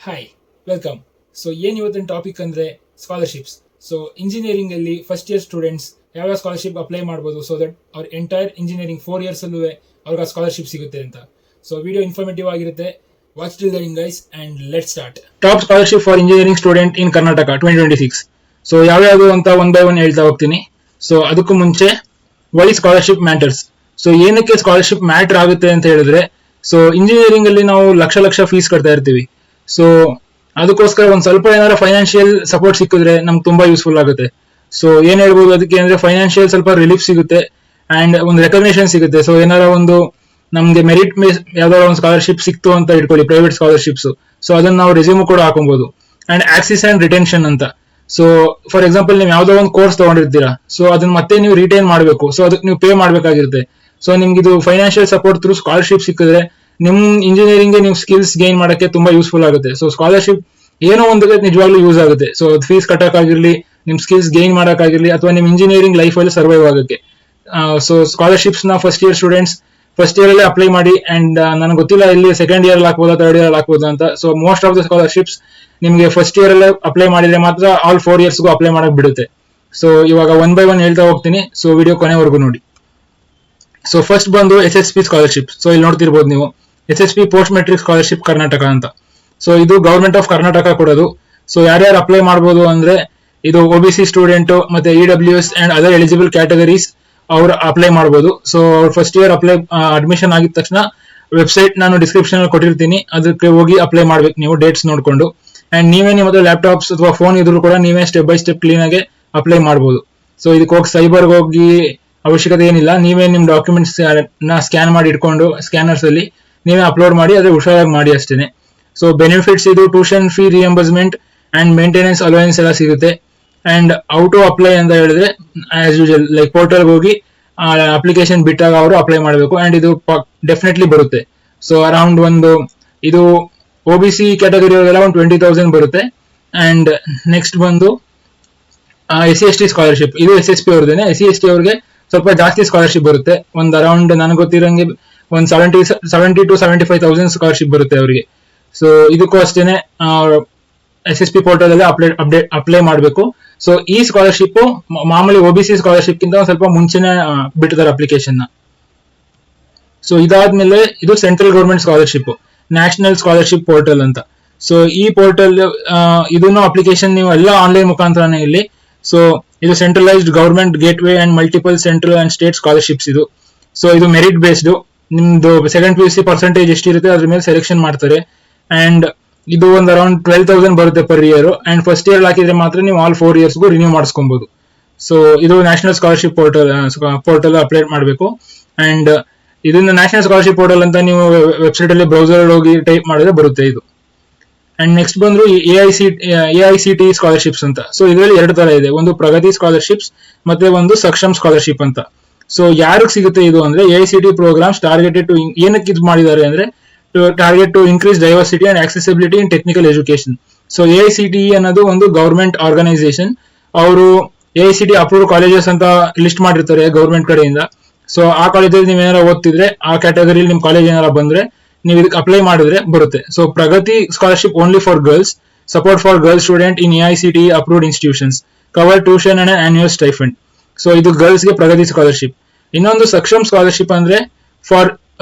Hi, welcome. So ಏನು ಇವತ್ತಿನ topic ಅಂದರೆ ಸ್ಕಾಲರ್ಶಿಪ್ಸ್. ಸೊ ಇಂಜಿನಿಯರಿಂಗಲ್ಲಿ ಫಸ್ಟ್ ಇಯರ್ ಸ್ಟೂಡೆಂಟ್ಸ್ ಯಾವ್ಯಾವ ಸ್ಕಾಲರ್ಶಿಪ್ ಅಪ್ಲೈ ಮಾಡ್ಬೋದು ಸೊ ದಟ್ ಅವ್ರ ಎಂಟೈರ್ ಇಂಜಿನಿಯರಿಂಗ್ 4 ಇಯರ್ಸಲ್ಲೂ ಅವ್ರಿಗೆ ಆ ಸ್ಕಾಲರ್ಶಿಪ್ ಸಿಗುತ್ತೆ ಅಂತ. ಸೊ ವಿಡಿಯೋ ಇನ್ಫಾರ್ಮೇಟಿವ್ ಆಗಿರುತ್ತೆ. Watch till the end guys and let start. Top scholarship for engineering student in Karnataka 2026. So ಯಾವ್ಯಾವುದು ಅಂತ ಒನ್ ಬೈ ಒನ್ ಹೇಳ್ತಾ ಹೋಗ್ತೀನಿ. ಸೊ ಅದಕ್ಕೂ ಮುಂಚೆ ವೈ ಸ್ಕಾಲರ್ಶಿಪ್ ಮ್ಯಾಟರ್ಸ್. ಸೊ ಏನಕ್ಕೆ ಸ್ಕಾಲರ್ಶಿಪ್ ಮ್ಯಾಟರ್ ಆಗುತ್ತೆ ಅಂತ ಹೇಳಿದ್ರೆ, ಸೊ ಇಂಜಿನಿಯರಿಂಗ್ ಅಲ್ಲಿ ನಾವು ಲಕ್ಷ ಫೀಸ್ ಕಟ್ತಾ ಇರ್ತೀವಿ. ಸೊ ಅದಕ್ಕೋಸ್ಕರ ಒಂದ್ ಸ್ವಲ್ಪ ಏನಾದ್ರು ಫೈನಾನ್ಷಿಯಲ್ ಸಪೋರ್ಟ್ ಸಿಕ್ಕಿದ್ರೆ ನಮ್ಗೆ ತುಂಬಾ ಯೂಸ್ಫುಲ್ ಆಗುತ್ತೆ. ಸೊ ಏನ್ ಹೇಳ್ಬೋದು ಅದಕ್ಕೆ ಅಂದ್ರೆ, ಫೈನಾನ್ಷಿಯಲ್ ಸ್ವಲ್ಪ ರಿಲೀಫ್ ಸಿಗುತ್ತೆ ಅಂಡ್ ಒಂದು ರೆಕಗ್ನೇಷನ್ ಸಿಗುತ್ತೆ. ಸೊ ಏನಾರ ಒಂದು ನಮ್ಗೆ ಮೆರಿಟ್ ಯಾವ್ದಾರ ಒಂದು ಸ್ಕಾಲರ್ಶಿಪ್ ಸಿಕ್ತು ಅಂತ ಇಟ್ಕೊಳ್ಳಿ, ಪ್ರೈವೇಟ್ ಸ್ಕಾಲರ್ಶಿಪ್ಸ್. ಸೊ ಅದನ್ನ ನಾವು ರೆಸ್ಯೂಮ್ ಕೂಡ ಹಾಕೊಬಹುದು. ಅಂಡ್ ಆಕ್ಸಿಸ್ ಅಂಡ್ ರಿಟೆನ್ಷನ್ ಅಂತ. ಸೊ ಫಾರ್ ಎಕ್ಸಾಂಪಲ್ ನೀವು ಯಾವ್ದೋ ಒಂದು ಕೋರ್ಸ್ ತಗೊಂಡಿರ್ತೀರಾ, ಸೊ ಅದನ್ನ ಮತ್ತೆ ನೀವು ರಿಟೈನ್ ಮಾಡಬೇಕು. ಸೊ ಅದಕ್ಕೆ ನೀವು ಪೇ ಮಾಡ್ಬೇಕಾಗಿರುತ್ತೆ. ಸೊ ನಿಮ್ಗೆ ಇದು ಫೈನಾನ್ಷಿಯಲ್ ಸಪೋರ್ಟ್ ಥ್ರೂ ಸ್ಕಾಲರ್ಶಿಪ್ ಸಿಕ್ಕಿದ್ರೆ ನಿಮ್ ಇಂಜಿನಿಯರಿಂಗ್ ನೀವು ಸ್ಕಿಲ್ಸ್ ಗೈನ್ ಮಾಡಕ್ಕೆ ತುಂಬಾ ಯೂಸ್ಫುಲ್ ಆಗುತ್ತೆ. ಸೊ ಸ್ಕಾಲರ್ಶಿಪ್ ಏನೋ ಒಂದು ನಿಜವಾಗ್ಲೂ ಯೂಸ್ ಆಗುತ್ತೆ. ಸೊ ಫೀಸ್ ಕಟ್ಟಕ್ಕಾಗಿರ್ಲಿ, ನಿಮ್ ಸ್ಕಿಲ್ಸ್ ಗೈನ್ ಮಾಡಕ್ಕಾಗಿರ್ಲಿ, ಅಥವಾ ನಿಮ್ ಇಂಜಿನಿಯರಿಂಗ್ ಲೈಫ್ ಅಲ್ಲಿ ಸರ್ವೈವ್ ಆಗೋಕ್ಕೆ. ಸೊ ಸ್ಕಾಲರ್ಶಿಪ್ಸ್ ನ first year students first year ಅಲ್ಲೇ ಅಪ್ಲೈ ಮಾಡಿ. ಅಂಡ್ ನನಗೆ ಗೊತ್ತಿಲ್ಲ ಇಲ್ಲಿ ಸೆಕೆಂಡ್ ಇಯರ್ ಹಾಕ್ಬೋದಾ ಥರ್ಡ್ ಇಯರ್ ಹಾಕ್ಬೋದಾ ಅಂತ. So most of the scholarships ನಿಮಗೆ ಫಸ್ಟ್ ಇಯರ್ ಅಲ್ಲೇ ಅಪ್ಲೈ ಮಾಡಿದ್ರೆ ಮಾತ್ರ ಆಲ್ 4 ಇಯರ್ಸ್ಗೂ ಅಪ್ಲೈ ಮಾಡಕ್ ಬಿಡುತ್ತೆ. ಸೊ ಇವಾಗ ಒನ್ ಬೈ ಒನ್ ಹೇಳ್ತಾ ಹೋಗ್ತೀನಿ. ಸೊ ವಿಡಿಯೋ ಕೊನೆವರೆಗೂ ನೋಡಿ. ಸೊ ಫಸ್ಟ್ ಬಂದು SSP ಸ್ಕಾಲರ್ಶಿಪ್. ಸೊ ಇಲ್ಲಿ ನೋಡ್ತಿರ್ಬೋದು ನೀವು, SSP post matric scholarship Karnataka ಅಂತ. ಸೊ ಇದು ಗವರ್ಮೆಂಟ್ ಆಫ್ ಕರ್ನಾಟಕ ಕೊಡೋದು. ಸೊ ಯಾರ್ಯಾರು ಅಪ್ಲೈ ಮಾಡಬಹುದು ಅಂದ್ರೆ, ಇದು OBC ಸ್ಟೂಡೆಂಟ್ ಮತ್ತೆ EWS and other eligible categories ಅವ್ರು ಅಪ್ಲೈ ಮಾಡಬಹುದು. ಸೊ ಅವ್ರು ಫಸ್ಟ್ ಇಯರ್ ಅಡ್ಮಿಷನ್ ಆಗಿದ ತಕ್ಷಣ ವೆಬ್ಸೈಟ್ ನಾನು ಡಿಸ್ಕ್ರಿಪ್ಷನ್ ಅಲ್ಲಿ ಕೊಟ್ಟಿರ್ತೀನಿ, ಅದಕ್ಕೆ ಹೋಗಿ ಅಪ್ಲೈ ಮಾಡ್ಬೇಕು ನೀವು ಡೇಟ್ಸ್ ನೋಡ್ಕೊಂಡು. ಅಂಡ್ ನೀವೇ ನಿಮ್ಮ ಲ್ಯಾಪ್ಟಾಪ್ಸ್ ಅಥವಾ ಫೋನ್ ಇದ್ರು ಕೂಡ ನೀವೇ ಸ್ಟೆಪ್ ಬೈ ಸ್ಟೆಪ್ ಕ್ಲೀನ್ ಆಗಿ ಅಪ್ಲೈ ಮಾಡಬಹುದು. ಸೊ ಇದಕ್ಕೆ ಹೋಗಿ ಸೈಬರ್ಗೆ ಹೋಗಿ ಅವಶ್ಯಕತೆ ಏನಿಲ್ಲ. ನೀವೇ ನಿಮ್ ಡಾಕ್ಯುಮೆಂಟ್ಸ್ ನ ಸ್ಕ್ಯಾನ್ ಮಾಡಿ ಇಟ್ಕೊಂಡು ಸ್ಕ್ಯಾನರ್ಸ್ ಅಲ್ಲಿ ನೀವೇ ಅಪ್ಲೋಡ್ ಮಾಡಿ, ಅದೇ ಹುಷಾರಾಗಿ ಮಾಡಿ ಅಷ್ಟೇನೆ. ಸೊ ಬೆನಿಫಿಟ್ಸ್ ಇದು tuition fee reimbursement and maintenance allowance ಎಲ್ಲ ಸಿಗುತ್ತೆ. ಅಂಡ್ ಔ ಟು ಅಪ್ಲೈ ಅಂತ ಹೇಳಿದ್ರೆ ಆಸ್ ಯೂಶಲ್ ಲೈಕ್ ಪೋರ್ಟಲ್ ಹೋಗಿ ಅಪ್ಲಿಕೇಶನ್ ಬಿಟ್ಟಾಗ ಅವರು ಅಪ್ಲೈ ಮಾಡಬೇಕು. ಅಂಡ್ ಇದು ಡೆಫಿನೆಟ್ಲಿ ಬರುತ್ತೆ. ಸೊ ಅರೌಂಡ್ ಇದು OBC ಕ್ಯಾಟಗರಿ ಅವರೆಲ್ಲ ಒಂದು 20,000 ಬರುತ್ತೆ. ಅಂಡ್ ನೆಕ್ಸ್ಟ್ ಬಂದು SC/ST ಸ್ಕಾಲರ್ಶಿಪ್. ಇದು SSP ಅವ್ರದ್ದೇನೆ. SC/ST ಅವ್ರಿಗೆ ಸ್ವಲ್ಪ ಜಾಸ್ತಿ ಸ್ಕಾಲರ್ಶಿಪ್ ಬರುತ್ತೆ. ಒಂದು ಅರೌಂಡ್ ನನಗೆ ಗೊತ್ತಿರಂಗೆ ಒಂದು 70 to 75,000 ಸ್ಕಾಲರ್ಶಿಪ್ ಬರುತ್ತೆ ಅವರಿಗೆ. ಸೊ ಇದಕ್ಕೂ ಅಷ್ಟೇನೆ SSP ಪೋರ್ಟಲ್ ಅಲ್ಲಿ ಅಪ್ಲೈ ಮಾಡಬೇಕು. ಸೊ ಈ ಸ್ಕಾಲರ್ಶಿಪ್ ಮಾಮೂಲಿ OBC ಸ್ಕಾಲರ್ಶಿಪ್ ಗಿಂತ ಸ್ವಲ್ಪ ಮುಂಚೆನೆ ಬಿಟ್ಟಿದ್ದಾರೆ ಅಪ್ಲಿಕೇಶನ್ ನ. ಸೊ ಇದಾದ್ಮೇಲೆ ಇದು central government scholarship, national scholarship portal ಅಂತ. ಸೊ ಈ ಪೋರ್ಟಲ್ ಇದನ್ನು ಅಪ್ಲಿಕೇಶನ್ ನೀವು ಎಲ್ಲ ಆನ್ಲೈನ್ ಮುಖಾಂತರನೇ ಇಲ್ಲಿ. ಸೊ ಇದು centralised government gateway and multiple central and state scholarships ಇದು. ಸೊ ಇದು ಮೆರಿಟ್ ಬೇಸ್ಡ್. ನಿಮ್ದು ಸೆಕೆಂಡ್ PUC ಪರ್ಸೆಂಟೇಜ್ ಎಷ್ಟಿರುತ್ತೆ ಅದ್ರ ಮೇಲೆ ಸೆಲೆಕ್ಷನ್ ಮಾಡ್ತಾರೆ. ಅಂಡ್ ಇದು ಒಂದು ಅರೌಂಡ್ 12,000 ಬರುತ್ತೆ per year. And first year ಹಾಕಿದ್ರೆ ಮಾತ್ರ ನೀವು ಆಲ್ 4 ಇಯರ್ಸ್ಗೂ ರಿನ್ಯೂ ಮಾಡಿಸ್ಕೊಬಹುದು. ಸೊ ಇದು ನ್ಯಾಷನಲ್ ಸ್ಕಾಲರ್ಶಿಪ್ ಪೋರ್ಟಲ್ ಅಪ್ಲೈ ಮಾಡಬೇಕು. ಅಂಡ್ ಇದನ್ನ ನ್ಯಾಷನಲ್ ಸ್ಕಾಲರ್ಶಿಪ್ ಪೋರ್ಟಲ್ ಅಂತ ನೀವು ವೆಬ್ಸೈಟ್ ಅಲ್ಲಿ ಬ್ರೌಸರ್ ಹೋಗಿ ಟೈಪ್ ಮಾಡಿದ್ರೆ ಬರುತ್ತೆ ಇದು. ಅಂಡ್ ನೆಕ್ಸ್ಟ್ ಬಂದ್ರು AICT ಸ್ಕಾಲರ್ಶಿಪ್ಸ್ ಅಂತ. ಸೊ ಇದರಲ್ಲಿ 2 ತರ ಇದೆ, ಒಂದು ಪ್ರಗತಿ ಸ್ಕಾಲರ್ಶಿಪ್ಸ್ ಮತ್ತೆ ಒಂದು ಸಕ್ಷಮ್ ಸ್ಕಾಲರ್ಶಿಪ್ ಅಂತ. ಸೊ ಯಾರಿಗೆ ಸಿಗುತ್ತೆ ಇದು ಅಂದ್ರೆ, AICT ಪ್ರೋಗ್ರಾಮ್ಸ್ ಟಾರ್ಗೆಟೆಡ್ ಟು, ಏನಕ್ಕೆ ಇದು ಮಾಡಿದ್ದಾರೆ ಅಂದ್ರೆ target to increase diversity and accessibility in technical education. So AICTE ಅನ್ನೋದು ಒಂದು ಗವರ್ಮೆಂಟ್ ಆರ್ಗನೈಸೇಷನ್. ಅವರು AICTE ಅಪ್ರೂವ್ಡ್ ಕಾಲೇಜಸ್ ಅಂತ ಲಿಸ್ಟ್ ಮಾಡಿರ್ತಾರೆ ಗವರ್ಮೆಂಟ್ ಕಡೆಯಿಂದ. ಸೊ ಆ ಕಾಲೇಜಲ್ಲಿ ನೀವ್ ಏನಾರ ಓದ್ತಿದ್ರೆ, ಆ ಕ್ಯಾಟಗರಿಲಿ ನಿಮ್ ಕಾಲೇಜ್ ಏನಾರ ಬಂದ್ರೆ ನೀವು ಇದಕ್ಕೆ ಅಪ್ಲೈ ಮಾಡಿದ್ರೆ ಬರುತ್ತೆ. So Pragati scholarship only for girls, support for girls student in AICTE approved institutions, cover tuition and annual stipend. So ಇದು ಗರ್ಲ್ಸ್ ಗೆ ಪ್ರಗತಿ ಸ್ಕಾಲರ್ಶಿಪ್. ಇನ್ನೊಂದು ಸಕ್ಷಮ್ ಸ್ಕಾಲರ್ಶಿಪ್ ಅಂದ್ರೆ ಫಾರ್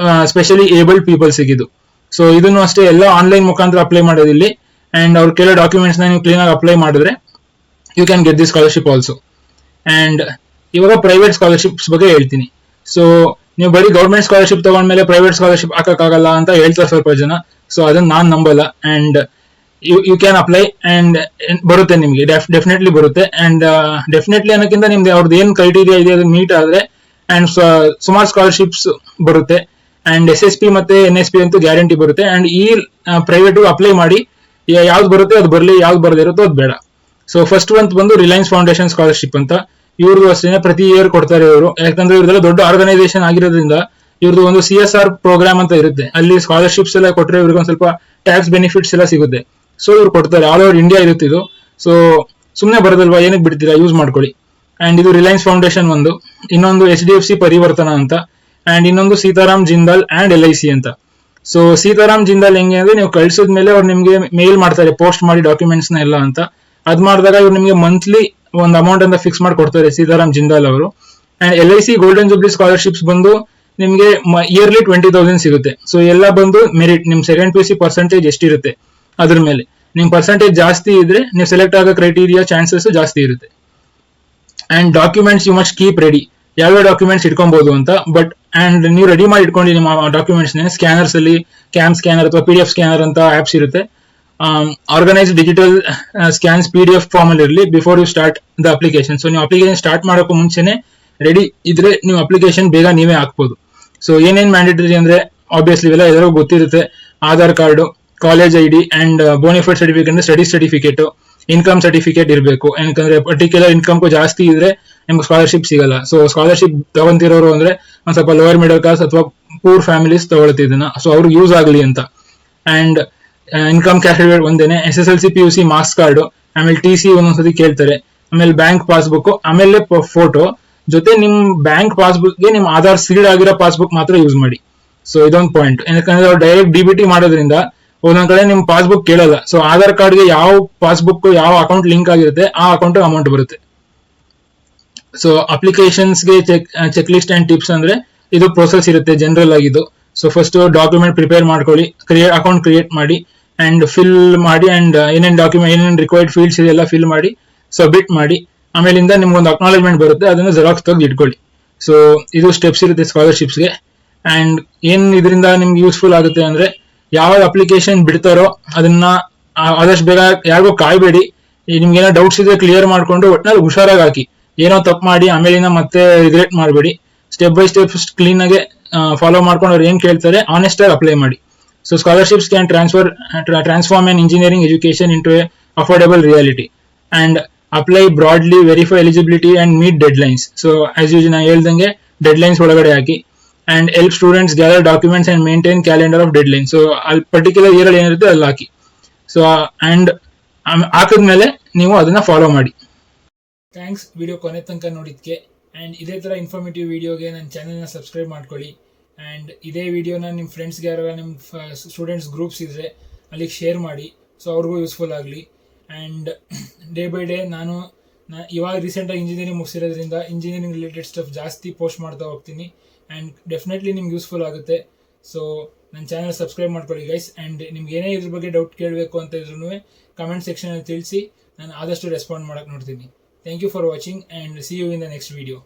ಸ್ಪೆಷಲಿ ಏಬಲ್ಡ್ ಪೀಪಲ್ಸ್ ಇದು. ಸೊ ಇದನ್ನು ಅಷ್ಟೇ ಎಲ್ಲ ಆನ್ಲೈನ್ ಮುಖಾಂತರ ಅಪ್ಲೈ ಮಾಡೋದಿಲ್ಲಿ. ಅಂಡ್ ಅವ್ರು ಕೆಲವು ಡಾಕ್ಯುಮೆಂಟ್ಸ್ ನೀವು ಕ್ಲೀನ್ ಆಗಿ ಅಪ್ಲೈ ಮಾಡಿದ್ರೆ you can get the scholarship also. And ಇವಾಗ ಪ್ರೈವೇಟ್ ಸ್ಕಾಲರ್ಶಿಪ್ಸ್ ಬಗ್ಗೆ ಹೇಳ್ತೀನಿ. ಸೊ ನೀವು ಬರೀ ಗೌರ್ಮೆಂಟ್ ಸ್ಕಾಲರ್ಶಿಪ್ ತಗೊಂಡ್ಮೇಲೆ ಪ್ರೈವೇಟ್ ಸ್ಕಾಲರ್ಶಿಪ್ ಹಾಕಕ್ಕಾಗಲ್ಲ ಅಂತ ಹೇಳ್ತಾರೆ ಸ್ವಲ್ಪ ಜನ. ಸೊ ಅದನ್ನ ನಾನ್ ನಂಬಲ್ಲ. And you can apply and ಬರುತ್ತೆ ನಿಮ್ಗೆ, ಡೆಫಿನೆಟ್ಲಿ ಬರುತ್ತೆ. ಅಂಡ್ ಡೆಫಿನೆಟ್ಲಿ ಅನ್ನೋಕ್ಕಿಂತ ನಿಮ್ಗೆ ಅವ್ರದ್ದು ಏನ್ ಕ್ರೈಟೀರಿಯಾ ಇದೆ ಅದನ್ನ ಮೀಟ್ ಆದ್ರೆ ಅಂಡ್ ಸುಮಾರು ಸ್ಕಾಲರ್ಶಿಪ್ಸ್ ಬರುತ್ತೆ. ಅಂಡ್ SSP ಮತ್ತೆ NSP ಅಂತೂ ಗ್ಯಾರಂಟಿ ಬರುತ್ತೆ. ಅಂಡ್ ಈ ಪ್ರೈವೇಟ್ ಅಪ್ಲೈ ಮಾಡಿ, ಯಾವ್ದು ಬರುತ್ತೆ ಅದು ಬರಲಿ, ಯಾವ್ದು ಬರದೇ ಇರುತ್ತೋ ಅದು ಬೇಡ. ಸೊ ಫಸ್ಟ್ ಬಂದು ರಿಲಯನ್ಸ್ ಫೌಂಡೇಶನ್ ಸ್ಕಾಲರ್ಶಿಪ್ ಅಂತ. ಇವ್ರದ್ದು ಅಷ್ಟೇ ಪ್ರತಿ ಇಯರ್ ಕೊಡ್ತಾರೆ ಇವರು. ಯಾಕಂದ್ರೆ ಇವ್ರದೆಲ್ಲ ದೊಡ್ಡ ಆರ್ಗನೈಸೇಷನ್ ಆಗಿರೋದ್ರಿಂದ ಇವ್ರದ್ದು ಒಂದು CSR ಪ್ರೋಗ್ರಾಮ್ ಅಂತ ಇರುತ್ತೆ. ಅಲ್ಲಿ ಸ್ಕಾಲರ್ಶಿಪ್ಸ್ ಎಲ್ಲ ಕೊಟ್ಟರೆ ಇವ್ರಿಗೆ ಒಂದು ಸ್ವಲ್ಪ ಟ್ಯಾಕ್ಸ್ ಬೆನಿಫಿಟ್ಸ್ ಎಲ್ಲ ಸಿಗುತ್ತೆ. ಸೊ ಇವ್ರು ಕೊಡ್ತಾರೆ. ಆಲ್ ಓವರ್ ಇಂಡಿಯಾ ಇರುತ್ತೆ ಇದು. ಸೊ ಸುಮ್ಮನೆ ಬರೋದಲ್ವಾ, ಏನಕ್ಕೆ ಬಿಡ್ತೀರಾ, ಯೂಸ್ ಮಾಡ್ಕೊಳ್ಳಿ. ಅಂಡ್ ಇದು ರಿಲಯನ್ಸ್ ಫೌಂಡೇಶನ್ ಒಂದು. ಇನ್ನೊಂದು HDFC ಪರಿವರ್ತನ ಅಂತ. ಅಂಡ್ ಇನ್ನೊಂದು ಸೀತಾರಾಮ್ ಜಿಂದಾಲ್ ಅಂಡ್ LIC ಅಂತ. ಸೊ ಸೀತಾರಾಮ್ ಜಿಂದಾಲ್ ಹೆಂಗೆ ಅಂದ್ರೆ ನೀವು ಕಳ್ಸಿದ್ಮೇಲೆ ಅವ್ರು ನಿಮ್ಗೆ ಮೇಲ್ ಮಾಡ್ತಾರೆ ಪೋಸ್ಟ್ ಮಾಡಿ ಡಾಕ್ಯುಮೆಂಟ್ಸ್ ನ ಎಲ್ಲ ಅಂತ. ಅದ್ ಮಾಡಿದಾಗ ಇವ್ರು ನಿಮ್ಗೆ ಮಂತ್ಲಿ ಒಂದು ಅಮೌಂಟ್ ಅಂತ ಫಿಕ್ಸ್ ಮಾಡಿ ಕೊಡ್ತಾರೆ ಸೀತಾರಾಮ್ ಜಿಂದಾಲ್ ಅವರು. And LIC golden jubilee scholarships ಬಂದು ನಿಮ್ಗೆ ಇಯರ್ಲಿ 20,000 ಸಿಗುತ್ತೆ. ಸೊ ಎಲ್ಲ ಬಂದು ಮೆರಿಟ್ ನಿಮ್ ಸೆಕೆಂಡ್ PUC ಪರ್ಸೆಂಟೇಜ್ ಎಷ್ಟಿರುತ್ತೆ ಅದ್ರ ಮೇಲೆ. ನಿಮ್ ಪರ್ಸೆಂಟೇಜ್ ಜಾಸ್ತಿ ಇದ್ರೆ ನೀವು ಸೆಲೆಕ್ಟ್ ಆಗೋ ಕ್ರೈಟೀರಿಯಾ ಚಾನ್ಸಸ್ ಜಾಸ್ತಿ ಇರುತ್ತೆ. And documents you must keep ready. ಯಾವ್ಯಾವ ಡಾಕ್ಯುಮೆಂಟ್ಸ್ ಇಟ್ಕೊಬಹುದು ಅಂತ. ಬಟ್ ಅಂಡ್ ನೀವು ರೆಡಿ ಮಾಡಿ ಇಟ್ಕೊಂಡು ನಿಮ್ಮ ಡಾಕ್ಯುಮೆಂಟ್ಸ್ ಸ್ಕ್ಯಾನರ್ಸ್ ಅಲ್ಲಿ ಕ್ಯಾಮ್ ಸ್ಕ್ಯಾನರ್ ಅಥವಾ PDF ಸ್ಕ್ಯಾನರ್ ಅಂತ ಆಪ್ಸ್ ಇರುತ್ತೆ. Organise digital scans PDF form ಅಲ್ಲಿ ಇರಲಿ before you start the application. So ನೀವು ಅಪ್ಲಿಕೇಶನ್ ಸ್ಟಾರ್ಟ್ ಮಾಡೋಕ್ಕೂ ಮುಂಚೆನೆ ರೆಡಿ ಇದ್ರೆ ನೀವು ಅಪ್ಲಿಕೇಶನ್ ಬೇಗ ನೀವೇ ಹಾಕ್ಬೋದು. ಸೊ ಏನೇನ್ ಮ್ಯಾಂಡೇಟರಿ ಅಂದ್ರೆ ಆಬ್ವಿಯಸ್ಲಿ ಇವೆಲ್ಲ ಎಲ್ಲರಿಗೂ ಗೊತ್ತಿರುತ್ತೆ. Aadhaar card, college ID and bona fide certificate ಅಂದ್ರೆ ಸ್ಟಡಿ ಸರ್ಟಿಫಿಕೇಟ್, ಇನ್ಕಮ್ ಸರ್ಟಿಫಿಕೇಟ್ ಇರಬೇಕು. ಯಾಕಂದ್ರೆ ಪರ್ಟಿಕ್ಯುಲರ್ ಇನ್ಕಮ್ ಜಾಸ್ತಿ ಇದ್ರೆ ನಿಮ್ಗೆ ಸ್ಕಾಲರ್ಶಿಪ್ ಸಿಗಲ್ಲ. ಸೊ ಸ್ಕಾಲರ್ಶಿಪ್ ತಗೊಂತಿರೋರು ಅಂದ್ರೆ ಒಂದ್ ಸ್ವಲ್ಪ ಲೋವರ್ ಮಿಡಲ್ ಕ್ಲಾಸ್ ಅಥವಾ ಪೂರ್ ಫ್ಯಾಮಿಲೀಸ್ ತಗೊಳ್ತಿ ಇದನ್ನ. ಸೊ ಅವ್ರಿಗೆ ಯೂಸ್ ಆಗಲಿ ಅಂತ. ಅಂಡ್ ಇನ್ಕಮ್ ಕ್ಯಾಶ್ ಸರ್ಟಿಫಿಕೇಟ್ ಒಂದೇನೆ, SSLC PUC ಮಾರ್ಕ್ಸ್ ಕಾರ್ಡ್, ಆಮೇಲೆ TC ಒಂದೊಂದ್ಸತಿ ಕೇಳ್ತಾರೆ, ಆಮೇಲೆ ಬ್ಯಾಂಕ್ ಪಾಸ್ಬುಕ್, ಆಮೇಲೆ ಫೋಟೋ ಜೊತೆ ನಿಮ್ ಬ್ಯಾಂಕ್ ಪಾಸ್ಬುಕ್ಗೆ ನಿಮ್ ಆಧಾರ್ ಸೀಡ್ ಆಗಿರೋ ಪಾಸ್ಬುಕ್ ಮಾತ್ರ ಯೂಸ್ ಮಾಡಿ. ಸೊ ಇದೊಂದು ಪಾಯಿಂಟ್. ಯಾಕಂದ್ರೆ ಅವ್ರು ಡೈರೆಕ್ಟ್ DBT ಮಾಡೋದ್ರಿಂದ ಒಂದೊಂದ್ ಕಡೆ ನಿಮ್ ಪಾಸ್ಬುಕ್ ಕೇಳಲ್ಲ. ಸೊ ಆಧಾರ್ ಕಾರ್ಡ್ಗೆ ಯಾವ ಪಾಸ್ಬುಕ್ ಯಾವ ಅಕೌಂಟ್ ಲಿಂಕ್ ಆಗಿರುತ್ತೆ ಆ ಅಕೌಂಟ್ ಅಮೌಂಟ್ ಬರುತ್ತೆ. ಸೊ ಅಪ್ಲಿಕೇಶನ್ಸ್ಗೆ ಚೆಕ್ ಲಿಸ್ಟ್ ಅಂಡ್ ಟಿಪ್ಸ್ ಅಂದ್ರೆ ಇದು ಪ್ರೊಸೆಸ್ ಇರುತ್ತೆ ಜನರಲ್ ಆಗಿದ್ದು. ಸೊ ಫಸ್ಟ್ ಡಾಕ್ಯುಮೆಂಟ್ ಪ್ರಿಪೇರ್ ಮಾಡ್ಕೊಳ್ಳಿ, ಅಕೌಂಟ್ ಕ್ರಿಯೇಟ್ ಮಾಡಿ ಅಂಡ್ ಫಿಲ್ ಮಾಡಿ ಅಂಡ್ ಏನೇನ್ ಡಾಕ್ಯುಮೆಂಟ್ ಏನೇನ್ ರಿಕ್ವೈರ್ಡ್ ಫೀಲ್ಡ್ಸ್ ಇದೆಲ್ಲ ಫಿಲ್ ಮಾಡಿ ಸಬ್ಮಿಟ್ ಮಾಡಿ. ಆಮೇಲಿಂದ ನಿಮ್ಗೊಂದು ಅಕ್ನಾಲೇಜ್ಮೆಂಟ್ ಬರುತ್ತೆ, ಅದನ್ನ ಜೆರಾಕ್ಸ್ ತೆಗೆದು ಇಟ್ಕೊಳ್ಳಿ. ಸೊ ಇದು ಸ್ಟೆಪ್ಸ್ ಇರುತ್ತೆ ಸ್ಕಾಲರ್ಶಿಪ್ಸ್ಗೆ. ಅಂಡ್ ಏನ್ ಇದರಿಂದ ನಿಮ್ಗೆ ಯೂಸ್ಫುಲ್ ಆಗುತ್ತೆ ಅಂದ್ರೆ ಯಾವ ಅಪ್ಲಿಕೇಶನ್ ಬಿಡ್ತಾರೋ ಅದನ್ನ ಆದಷ್ಟು ಬೇಗ ಯಾರಿಗೂ ಕಾಯ್ಬೇಡಿ. ನಿಮ್ಗೆ ಏನೋ ಡೌಟ್ಸ್ ಇದ್ರೆ ಕ್ಲಿಯರ್ ಮಾಡ್ಕೊಂಡು ಒಟ್ನಲ್ಲಿ ಹುಷಾರಾಗಿ ಹಾಕಿ. ಏನೋ ತಪ್ಪು ಮಾಡಿ ಆಮೇಲಿಂದ ಮತ್ತೆ ರಿಗ್ರೆಟ್ ಮಾಡಬೇಡಿ. ಸ್ಟೆಪ್ ಬೈ ಸ್ಟೆಪ್ ಕ್ಲೀನ್ ಆಗಿ ಫಾಲೋ ಮಾಡ್ಕೊಂಡು ಅವ್ರು ಏನ್ ಕೇಳ್ತಾರೆ ಆನೆಸ್ಟ್ ಆಗಿ ಅಪ್ಲೈ ಮಾಡಿ. So scholarships can transform an engineering education into a affordable reality and apply broadly, verify eligibility and meet deadlines. So as usual ನಾನು ಹೇಳ್ದಂಗೆ ಡೆಡ್ಲೈನ್ಸ್ ಒಳಗಡೆ ಹಾಕಿ and help students gather documents and maintain calendar of deadlines. So ಅಲ್ಲಿ particular year ಅಲ್ಲಿ ಏನಿರುತ್ತೆ ಅಲ್ಲಿ ಹಾಕಿ. So and ಹಾಕಿದ್ಮೇಲೆ ನೀವು ಅದನ್ನ ಫಾಲೋ ಮಾಡಿ. ಥ್ಯಾಂಕ್ಸ್ ವಿಡಿಯೋ ಕೊನೆ ತನಕ ನೋಡಿದ್ಕೆ. ಆ್ಯಂಡ್ ಇದೇ ಥರ ಇನ್ಫಾರ್ಮೇಟಿವ್ ವಿಡಿಯೋಗೆ ನನ್ನ ಚಾನಲ್ನ ಸಬ್ಸ್ಕ್ರೈಬ್ ಮಾಡ್ಕೊಳ್ಳಿ. ಆ್ಯಂಡ್ ಇದೇ ವಿಡಿಯೋನ ನಿಮ್ಮ ಫ್ರೆಂಡ್ಸ್ಗೆ ಯಾರು ನಿಮ್ಮ ಸ್ಟೂಡೆಂಟ್ಸ್ ಗ್ರೂಪ್ಸ್ ಇದ್ದರೆ ಅಲ್ಲಿಗೆ ಶೇರ್ ಮಾಡಿ. ಸೊ ಅವ್ರಿಗೂ ಯೂಸ್ಫುಲ್ ಆಗಲಿ. ಆ್ಯಂಡ್ ಡೇ ಬೈ ಡೇ ನಾನು ಇವಾಗ ರೀಸೆಂಟಾಗಿ ಇಂಜಿನಿಯರಿಂಗ್ ಮುಗಿಸಿರೋದ್ರಿಂದ ಇಂಜಿನಿಯರಿಂಗ್ ರಿಲೇಟೆಡ್ ಸ್ಟಫ್ ಜಾಸ್ತಿ ಪೋಸ್ಟ್ ಮಾಡ್ತಾ ಹೋಗ್ತೀನಿ. ಆ್ಯಂಡ್ ಡೆಫಿನೆಟ್ಲಿ ನಿಮ್ಗೆ ಯೂಸ್ಫುಲ್ ಆಗುತ್ತೆ. ಸೊ ನನ್ನ ಚಾನಲ್ ಸಬ್ಸ್ಕ್ರೈಬ್ ಮಾಡ್ಕೊಳ್ಳಿ ಗೈಸ್. ಆ್ಯಂಡ್ ನಿಮ್ಗೆ ಏನೇ ಇದ್ರ ಬಗ್ಗೆ ಡೌಟ್ ಕೇಳಬೇಕು ಅಂತ ಇದ್ರೂ ಕಮೆಂಟ್ ಸೆಕ್ಷನಲ್ಲಿ ತಿಳಿಸಿ, ನಾನು ಆದಷ್ಟು ರೆಸ್ಪಾಂಡ್ ಮಾಡೋಕ್ಕೆ ನೋಡ್ತೀನಿ. Thank you for watching and see you in the next video.